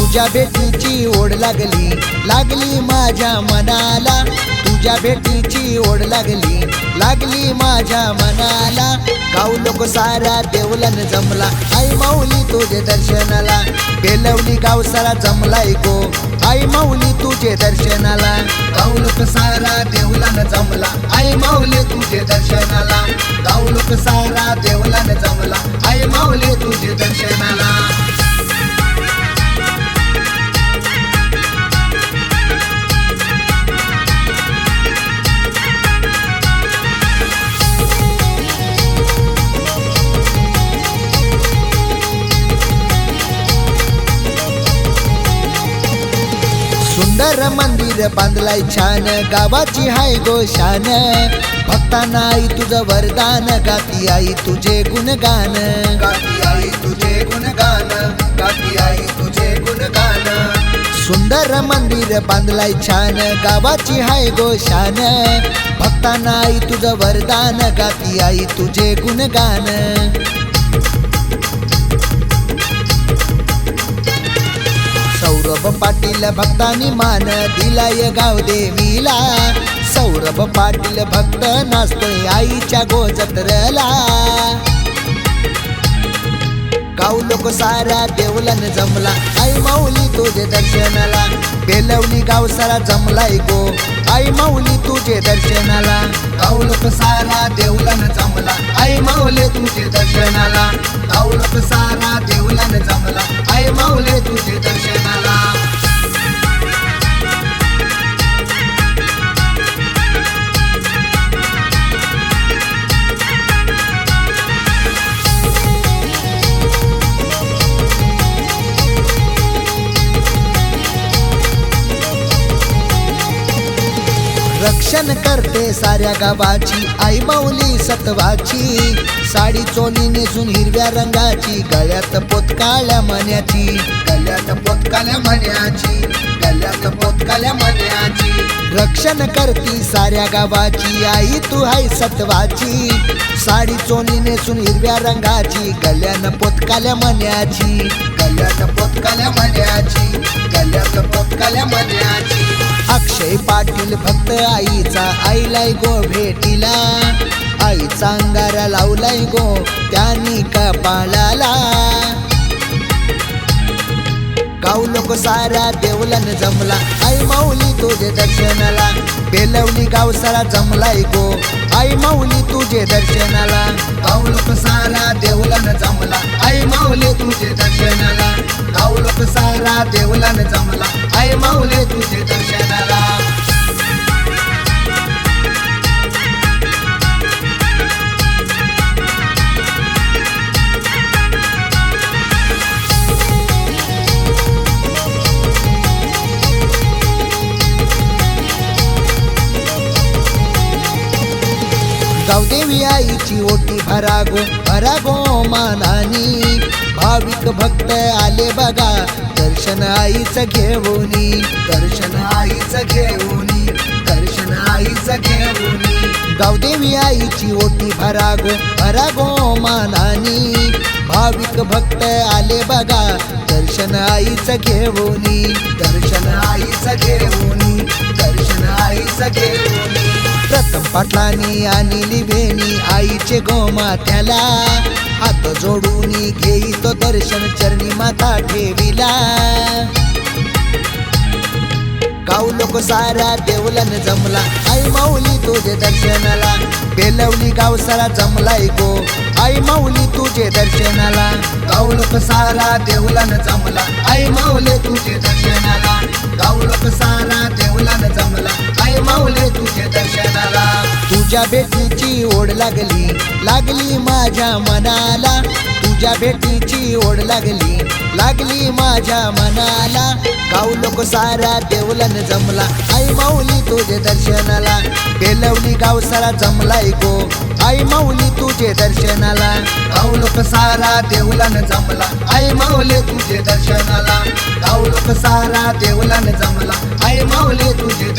तुझ्या भेटीची ओढ लागली लागली माझ्या मनाला, तुझ्या भेटीची ओढ लागली लागली माझ्या मनाला। गाव लोक सारा देवलन जमला, आई माऊली तुझे दर्शनाला। बेलवली गाव सारा जमलाय गो, आई माऊली तुझे दर्शनाला। गाव लोक सारा देवलन जमला, आई माऊली तुझे दर्शनाला। गाव लोक सारा देवलन जमला, आई माऊली तुझे दर्शनाला। सुंदर मंदिर बांधलाय छान, गावाची हाय गोशान। भक्तांना आई तुझं वरदान, गाती आई तुझे गुणगान, गाती आई तुझे गुणगान, गाती आई तुझे गुणगान। सुंदर मंदिर बांधलाय छान, गावाची हाय गोशान। भक्तांना आई तुझं वरदान, गाती आई तुझे गुणगान। सौरभ पाटील भक्तांनी मान दिलाय गाव देवीला, सौरभ पाटील भक्त नाचतोय आईच्या गोजत्रला। गाव लोक सारा देवलन जमला, आई माऊली तुझे दर्शनाला। बेलवली गाव सारा जमलाय गो, आई माऊली तुझे दर्शनाला। गाव लोक सारा देवलन जमला, आई माऊली तुझे दर्शनाला। गाव लोक सारा देवलन जमला, आई माऊली तुझे दर्शनाला। रक्षण करते साऱ्या गावाची आई माऊली सत्वाची। साडी चोली नेसून हिरव्या रंगाची, गळ्यात पोतकाल्या मण्याची, गळ्यात पोतकाल्या मण्याची, गळ्यात पोतकाल्या मण्याची। रक्षण करती साऱ्या गावाची आई तू हाय सत्वाची। साडी चोली नेसून हिरव्या रंगाची, गळ्यात पोतकाल्या मण्याची, गळ्यात पोतकाल्या मण्याची, गळ्यात पोतकाल्या मण्याची। अक्षय पाटील भक्त आईचा आईलाय गो भेटीला, आईचा अंगारा लावलाय गो त्यांनी कपाळाला। गाव लोक सारा देवलन जमला, आई माऊली तुझे दर्शनाला। बेलवली गाव सारा जमलाय गो, आई माऊली तुझे दर्शनाला। गाव लोक सारा देवलन जमला, आई माऊली तुझे दर्शनाला। गाव लोक सारा देवलन जमला, आई माऊली तुझे दर्शनाला। गावदेवी आईची ओटी भरागो भरागो मानानी। भाविक भक्त आले बघा दर्शन आईचं घेऊनी, दर्शन आईचं घेऊनी, दर्शन आईचं घेऊनी। गावदेवी आईची ओटी भरागो भरागो मानानी। भाविक भक्त आले बघा दर्शन आईचं घेऊनी, दर्शन आईचं घेऊनी, दर्शन आईचं घेऊनी। प्रथम पाटलांनी आणली वेणी आईचे गोमात्याला, हात जोडून घेई तो दर्शन चरणी माता ठेविला। गाव लोक सारा देवलन जमला, आई माऊली तुझे दर्शनाला। बेलवली गाव सारा जमलाय गो, आई माऊली तुझे दर्शनाला। गाव लोक सारा देवलन जमला, आई माऊली तुझे दर्शनाला। गाव लोक सारा देवलन जमला, आई माऊली तुझे दर्शनाला। तुझ्या भेटीची ओढ लागली लागली माझ्या मनाला, तुझ्या भेटीची ओढ लागली लागली माझ्या मनाला। गाव लोक सारा देवलन जमला, आई माऊली तुझे दर्शनाला। बेलवली गाव सारा जमलाय गो, आई माऊली तुझे दर्शनाला। गाव लोक सारा देवलन जमला, आई माऊली तुझे दर्शनाला। गाव लोक सारा देवलन जमला, आई माऊली तुझे